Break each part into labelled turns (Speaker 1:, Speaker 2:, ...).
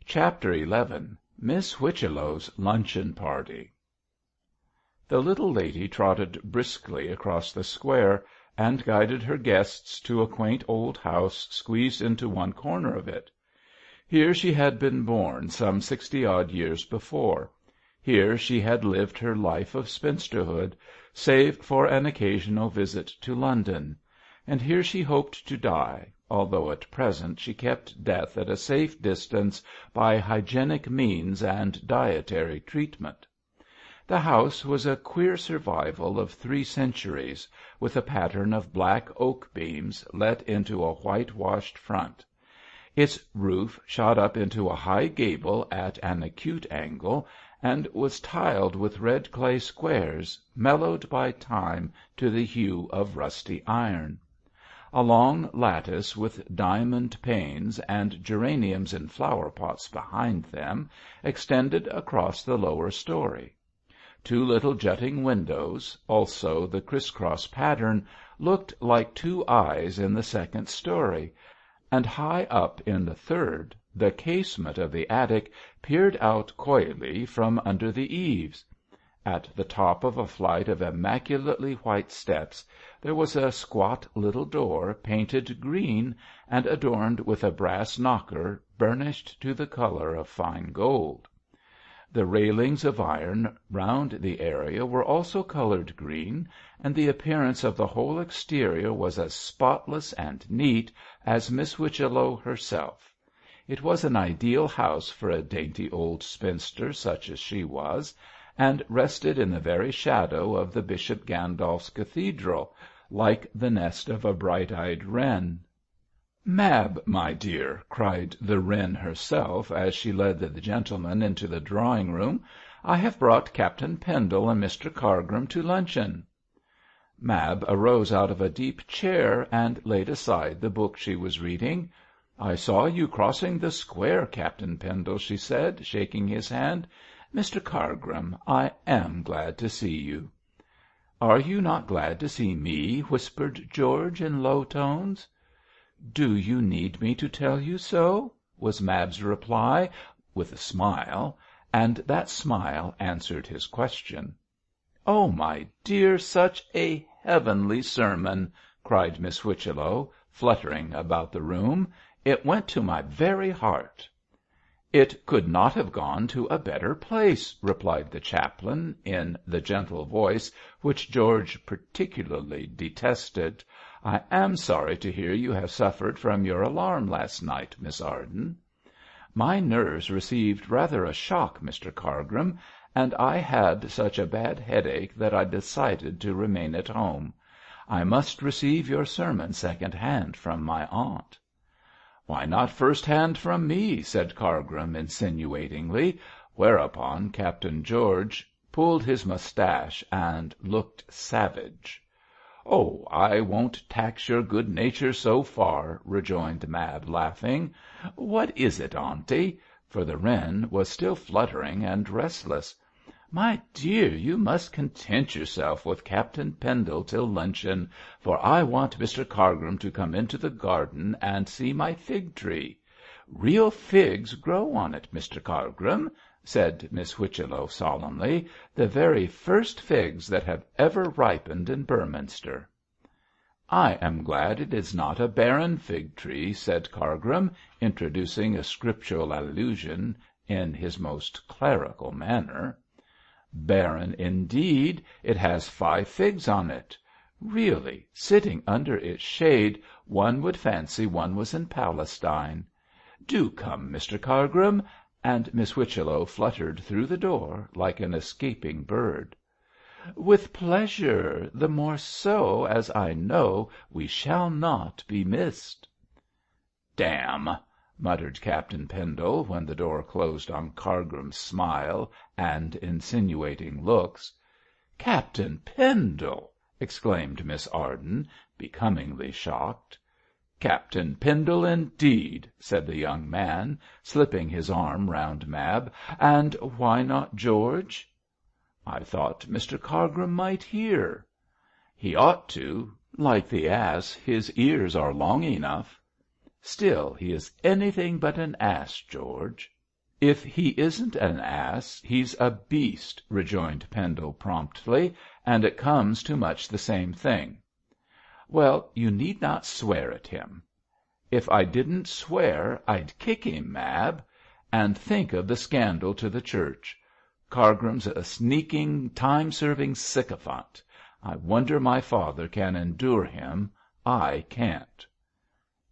Speaker 1: Chapter 11. Miss Whichello's Luncheon Party. The little lady trotted briskly across the square, and guided her guests to a quaint old house squeezed into one corner of it. Here she had been born some 60-odd years before. Here she had lived her life of spinsterhood, save for an occasional visit to London. And here she hoped to die, although at present she kept death at a safe distance by hygienic means and dietary treatment. The house was a queer survival of 3 centuries, with a pattern of black oak beams let into a whitewashed front. Its roof shot up into a high gable at an acute angle, and was tiled with red clay squares, mellowed by time to the hue of rusty iron. A long lattice with diamond panes and geraniums in flower-pots behind them extended across the lower story. 2 little jutting windows, also the criss-cross pattern, looked like 2 eyes in the 2nd story, and high up in the 3rd the casement of the attic peered out coyly from under the eaves. At the top of a flight of immaculately white steps there was a squat little door painted green and adorned with a brass knocker burnished to the color of fine gold. The railings of iron round the area were also colored green, and the appearance of the whole exterior was as spotless and neat as Miss Whichello herself. It was an ideal house for a dainty old spinster such as she was, and rested in the very shadow of the Bishop Gandolf's cathedral, like the nest of a bright-eyed wren. "Mab, my dear," cried the wren herself, as she led the gentlemen into the drawing-room, "I have brought Captain Pendle and Mr. Cargrim to luncheon." Mab arose out of a deep chair, and laid aside the book she was reading. "I saw you crossing the square, Captain Pendle," she said, shaking his hand. "Mr. Cargrim, I am glad to see you." "Are you not glad to see me?" whispered George in low tones. "Do you need me to tell you so?" was Mab's reply, with a smile, and that smile answered his question. "Oh, my dear, such a heavenly sermon!" cried Miss Whichello, fluttering about the room. "It went to my very heart." "It could not have gone to a better place," replied the chaplain, in the gentle voice which George particularly detested. "I am sorry to hear you have suffered from your alarm last night, Miss Arden." "My nerves received rather a shock, Mr. Cargrim, and I had such a bad headache that I decided to remain at home. I must receive your sermon second-hand from my aunt." "Why not first-hand from me?" said Cargrim, insinuatingly, whereupon Captain George pulled his moustache and looked savage. "Oh, I won't tax your good nature so far," rejoined Mab, laughing. "What is it, auntie?" for the wren was still fluttering and restless. "My dear, you must content yourself with Captain Pendle till luncheon, for I want Mr. Cargrim to come into the garden and see my fig-tree. Real figs grow on it, Mr. Cargrim," said Miss Whichello, solemnly, "the very first figs that have ever ripened in Beorminster." "I am glad it is not a barren fig-tree," said Cargrim, introducing a scriptural allusion in his most clerical manner. "Barren, indeed. It has 5 figs on it. Really, sitting under its shade, one would fancy one was in Palestine. Do come, Mr. Cargrim," and Miss Whichello fluttered through the door like an escaping bird. "With pleasure, the more so as I know we shall not be missed." "Damn!" muttered Captain Pendle, when the door closed on Cargrim's smile and insinuating looks. "Captain Pendle!" exclaimed Miss Arden, becomingly shocked. "Captain Pendle, indeed!" said the young man, slipping his arm round Mab. "And why not George?" "I thought Mr. Cargrim might hear." "He ought to. Like the ass, his ears are long enough." "Still he is anything but an ass, George." "If he isn't an ass, he's a beast," rejoined Pendle promptly, "and it comes to much the same thing." "Well, you need not swear at him." "If I didn't swear, I'd kick him, Mab. And think of the scandal to the Church. Cargrim's a sneaking, time-serving sycophant. I wonder my father can endure him. I can't."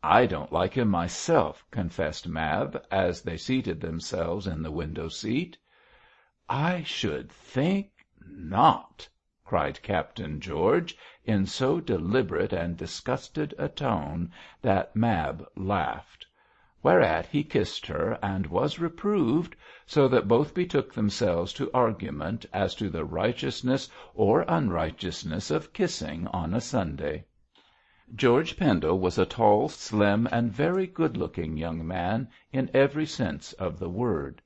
Speaker 1: "I don't like him myself," confessed Mab, as they seated themselves in the window-seat. "I should think not!" cried Captain George, in so deliberate and disgusted a tone that Mab laughed. Whereat he kissed her, and was reproved, so that both betook themselves to argument as to the righteousness or unrighteousness of kissing on a Sunday. George Pendle was a tall, slim, and very good-looking young man in every sense of the word.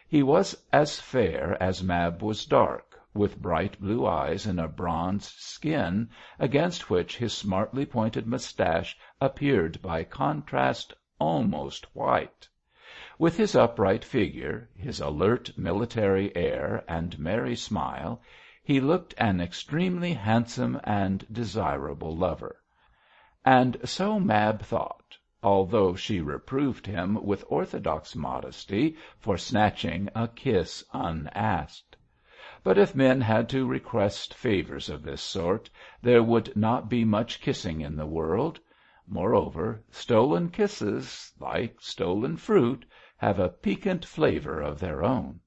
Speaker 1: He was as fair as Mab was dark, with bright blue eyes and a bronzed skin, against which his smartly pointed moustache appeared by contrast almost white. With his upright figure, his alert military air, and merry smile, he looked an extremely handsome and desirable lover. And so Mab thought, although she reproved him with orthodox modesty for snatching a kiss unasked. But if men had to request favors of this sort, there would not be much kissing in the world. Moreover, stolen kisses, like stolen fruit, have a piquant flavor of their own.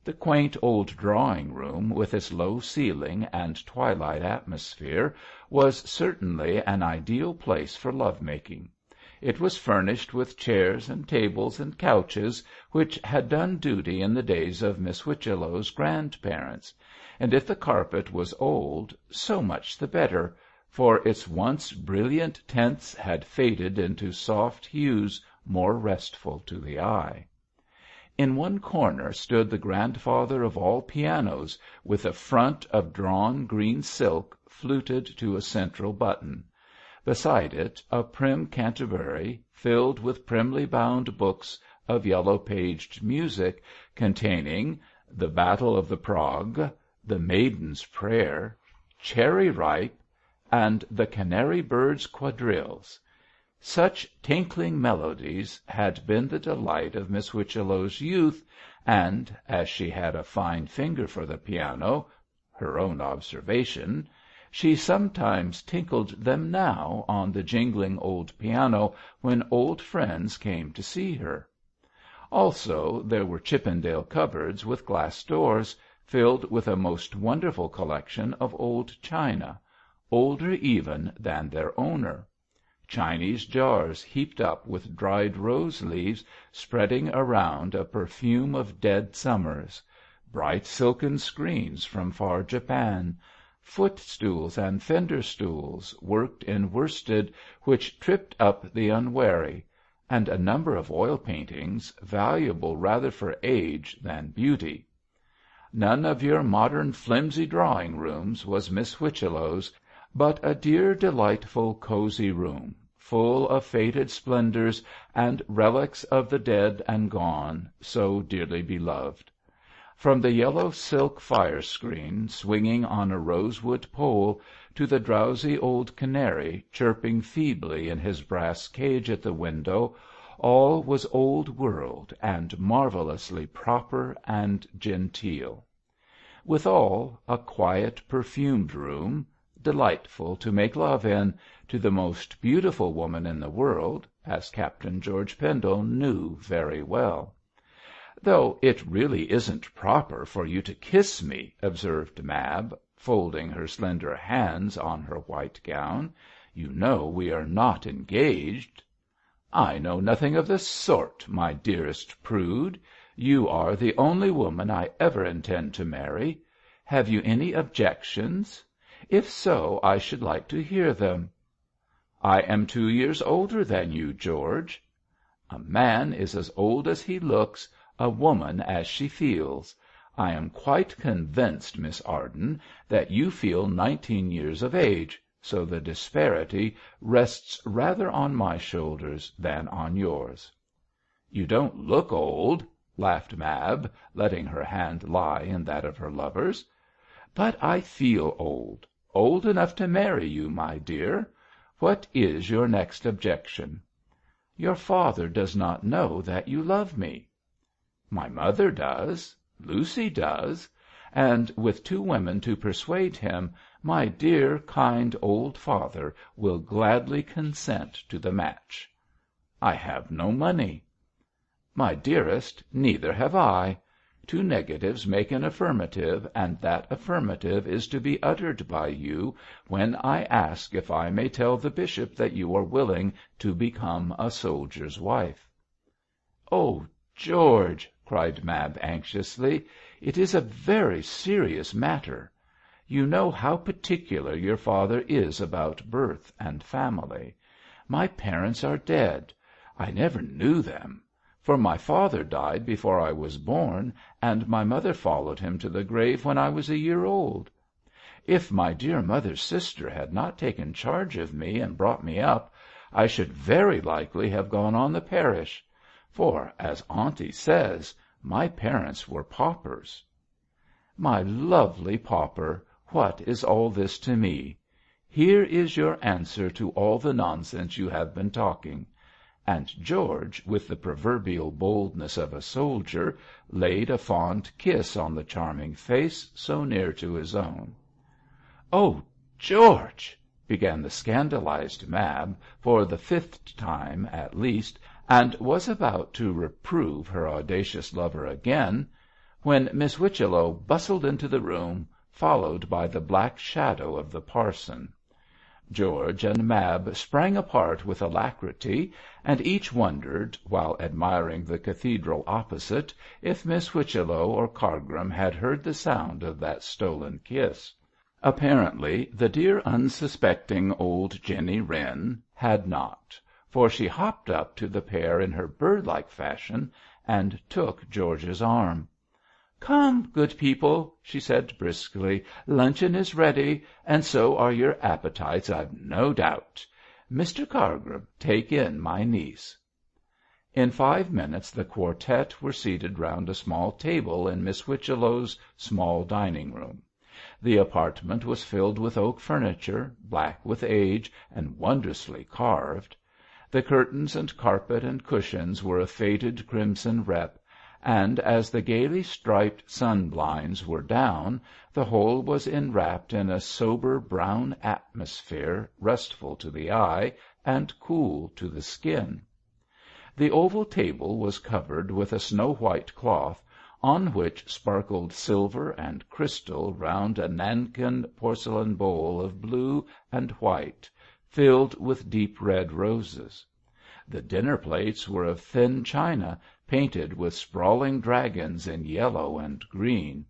Speaker 1: The quaint old drawing-room, with its low ceiling and twilight atmosphere, was certainly an ideal place for love-making. It was furnished with chairs and tables and couches which had done duty in the days of Miss Whichello's grandparents, and if the carpet was old, so much the better, for its once brilliant tints had faded into soft hues more restful to the eye. In one corner stood the grandfather of all pianos, with a front of drawn green silk fluted to a central button. Beside it a prim Canterbury, filled with primly bound books of yellow-paged music, containing The Battle of the Prague, The Maiden's Prayer, Cherry Ripe, and The Canary Bird's Quadrilles. Such tinkling melodies had been the delight of Miss Whichello's youth, and, as she had a fine finger for the piano, her own observation, she sometimes tinkled them now on the jingling old piano when old friends came to see her. Also, there were Chippendale cupboards with glass doors, filled with a most wonderful collection of old china, older even than their owner. Chinese jars heaped up with dried rose-leaves, spreading around a perfume of dead summers, bright silken screens from far Japan, footstools and fender-stools worked in worsted which tripped up the unwary, and a number of oil paintings, valuable rather for age than beauty. None of your modern flimsy drawing-rooms was Miss Whichello's, but a dear, delightful, cosy room, full of faded splendors and relics of the dead and gone, so dearly beloved. From the yellow silk fire-screen swinging on a rosewood pole to the drowsy old canary chirping feebly in his brass cage at the window, all was old world and marvelously proper and genteel. Withal, a quiet, perfumed room, delightful to make love in, to the most beautiful woman in the world, as Captain George Pendle knew very well. "Though it really isn't proper for you to kiss me," observed Mab, folding her slender hands on her white gown. "You know we are not engaged." "I know nothing of the sort, my dearest prude. You are the only woman I ever intend to marry. Have you any objections? If so, I should like to hear them." "I am 2 years older than you, George." "A man is as old as he looks, a woman as she feels. I am quite convinced, Miss Arden, that you feel 19 years of age, so the disparity rests rather on my shoulders than on yours." "You don't look old," laughed Mab, letting her hand lie in that of her lover's. "But I feel old. Old enough to marry you, my dear. What is your next objection?" "Your father does not know that you love me." "My mother does. Lucy does. And with two women to persuade him, my dear, kind old father will gladly consent to the match." "I have no money." "My dearest, neither have I. Two negatives make an affirmative, and that affirmative is to be uttered by you when I ask if I may tell the bishop that you are willing to become a soldier's wife." "Oh, George!" cried Mab anxiously. "It is a very serious matter. You know how particular your father is about birth and family. My parents are dead. I never knew them, for my father died before I was born, and my mother followed him to the grave when I was a year old. If my dear mother's sister had not taken charge of me and brought me up, I should very likely have gone on the parish; for, as auntie says, my parents were paupers." "My lovely pauper, what is all this to me? Here is your answer to all the nonsense you have been talking." And George, with the proverbial boldness of a soldier, laid a fond kiss on the charming face so near to his own. "Oh, George!" began the scandalized Mab, for the 5th time at least, and was about to reprove her audacious lover again, when Miss Whichello bustled into the room, followed by the black shadow of the parson. George and Mab sprang apart with alacrity, and each wondered, while admiring the cathedral opposite, if Miss Whichello or Cargrim had heard the sound of that stolen kiss. Apparently the dear unsuspecting old Jenny Wren had not, for she hopped up to the pair in her bird-like fashion and took George's arm. "Come, good people," she said briskly, "luncheon is ready, and so are your appetites, I've no doubt. Mr. Cargrim, take in my niece." In 5 minutes the quartet were seated round a small table in Miss Whichello's small dining-room. The apartment was filled with oak furniture, black with age and wondrously carved. The curtains and carpet and cushions were of faded crimson rep, and as the gaily striped sun-blinds were down, the whole was enwrapped in a sober brown atmosphere, restful to the eye and cool to the skin. The oval table was covered with a snow-white cloth, on which sparkled silver and crystal round a Nankin porcelain bowl of blue and white, filled with deep red roses. The dinner plates were of thin china, painted with sprawling dragons in yellow and green.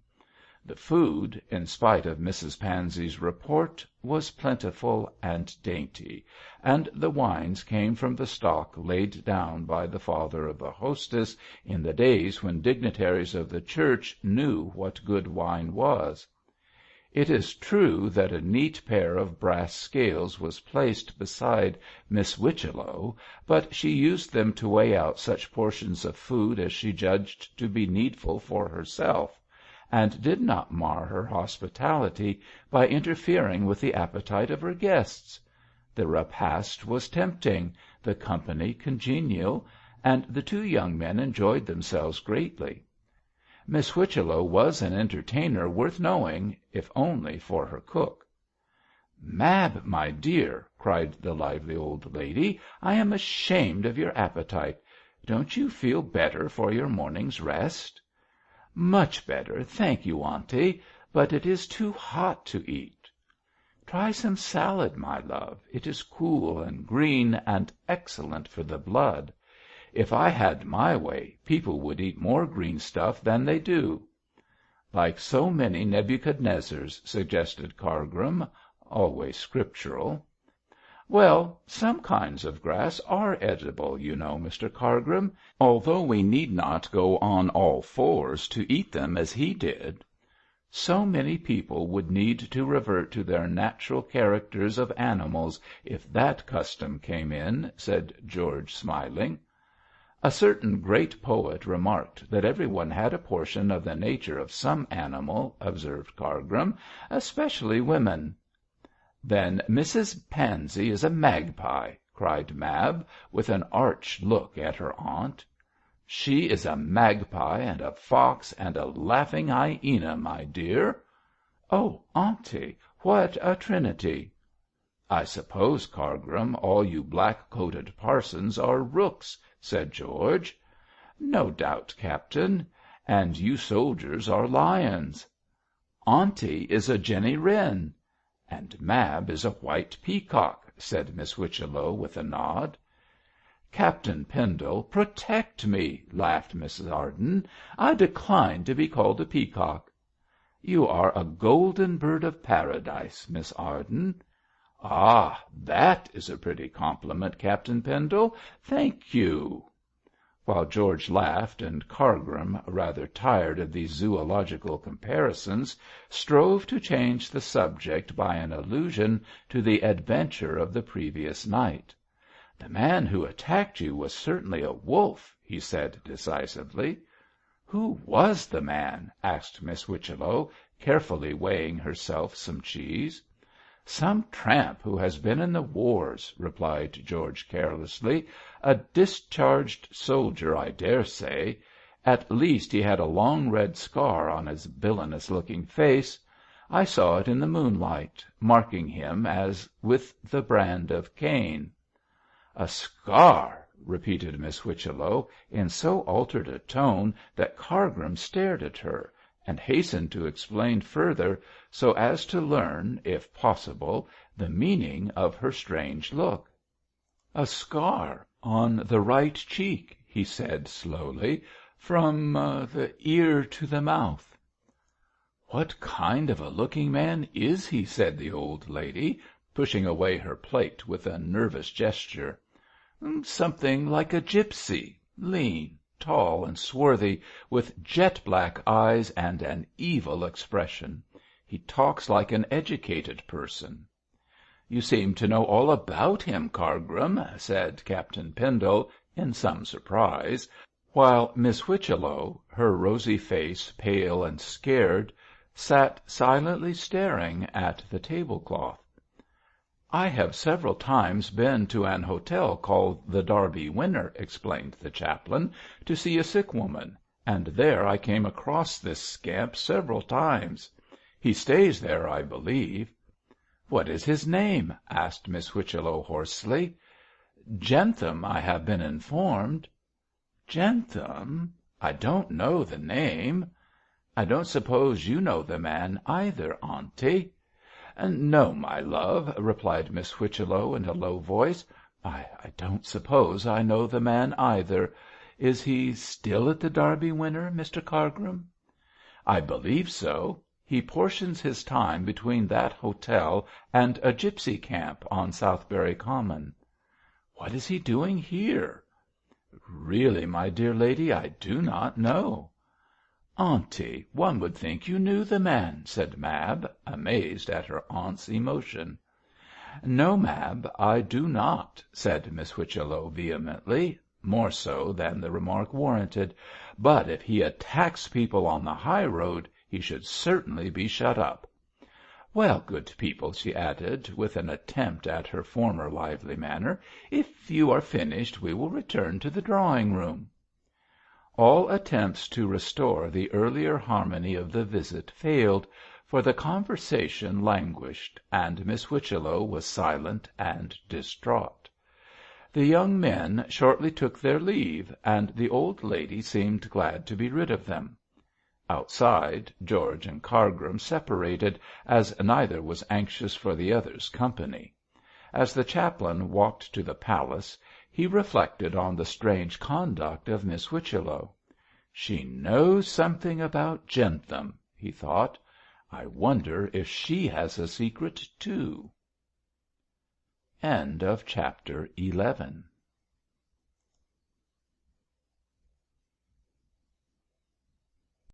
Speaker 1: The food, in spite of Mrs. Pansy's report, was plentiful and dainty, and the wines came from the stock laid down by the father of the hostess in the days when dignitaries of the church knew what good wine was. It is true that a neat pair of brass scales was placed beside Miss Whichello, but she used them to weigh out such portions of food as she judged to be needful for herself, and did not mar her hospitality by interfering with the appetite of her guests. The repast was tempting, the company congenial, and the two young men enjoyed themselves greatly. Miss Whichello was an entertainer worth knowing, if only for her cook. "Mab, my dear," cried the lively old lady, "I am ashamed of your appetite. Don't you feel better for your morning's rest?" "Much better, thank you, auntie, but it is too hot to eat." "Try some salad, my love. It is cool and green, and excellent for the blood. If I had my way, people would eat more green stuff than they do." "Like so many Nebuchadnezzars," suggested Cargrim, always scriptural. "Well, some kinds of grass are edible, you know, Mr. Cargrim, although we need not go on all fours to eat them as he did." "So many people would need to revert to their natural characters of animals if that custom came in," said George, smiling. A certain great poet remarked that every one had a portion of the nature of some animal, observed Cargrim, especially women. Then Mrs. Pansy is a magpie, cried Mab, with an arch look at her aunt. She is a magpie and a fox and a laughing hyena, my dear. Oh, auntie, what a trinity! I suppose, Cargrim, all you black-coated parsons are rooks, said George. No doubt, captain. And you soldiers are lions. Auntie is a Jenny Wren. And Mab is a white peacock, said Miss Whichello, with a nod. Captain Pendle, protect me, laughed Mrs. Arden. I decline to be called a peacock. You are a golden bird of paradise, Miss Arden. Ah, that is a pretty compliment, Captain Pendle. Thank you. While George laughed, and Cargrim, rather tired of these zoological comparisons, strove to change the subject by an allusion to the adventure of the previous night. The man who attacked you was certainly a wolf, he said decisively. Who was the man? Asked Miss Whichello, carefully weighing herself some cheese. Some tramp who has been in the wars, replied George carelessly. A discharged soldier, I dare say. At least he had a long red scar on his villainous-looking face. I saw it in the moonlight, marking him as with the brand of Cain. A scar, repeated Miss Whichello, in so altered a tone that Cargrim stared at her, and hastened to explain further, so as to learn, if possible, the meaning of her strange look. A scar on the right cheek, he said slowly, from the ear to the mouth. What kind of a looking man is he? Said the old lady, pushing away her plate with a nervous gesture. Something like a gipsy, lean, tall and swarthy, with jet-black eyes and an evil expression. He talks like an educated person. You seem to know all about him, Cargrim, said Captain Pendle, in some surprise, while Miss Whichello, her rosy face pale and scared, sat silently staring at the tablecloth. I have several times been to an hotel called the Derby Winner, explained the chaplain, to see a sick woman, and there I came across this scamp several times. He stays there, I believe. What is his name? Asked Miss Whichello hoarsely. Jentham, I have been informed. Jentham? I don't know the name. I don't suppose you know the man either, auntie. No, my love, replied Miss Whichello in a low voice. I don't suppose I know the man either. Is he still at the Derby Winner, Mr. Cargrim? I believe so. He portions his time between that hotel and a gipsy camp on Southberry Common. What is he doing here? Really, my dear lady, I do not know. Auntie, one would think you knew the man, said Mab, amazed at her aunt's emotion. No, Mab, I do not, said Miss Whichello vehemently, more so than the remark warranted. But if he attacks people on the high road, he should certainly be shut up. Well, good people, she added, with an attempt at her former lively manner, if you are finished, we will return to the drawing-room. All attempts to restore the earlier harmony of the visit failed, for the conversation languished, and Miss Whichello was silent and distraught. The young men shortly took their leave, and the old lady seemed glad to be rid of them. Outside, George and Cargrim separated, as neither was anxious for the other's company. As the chaplain walked to the palace, he reflected on the strange conduct of Miss Whichello. She knows something about Jentham, he thought. I wonder if she has a secret too. End of chapter 11.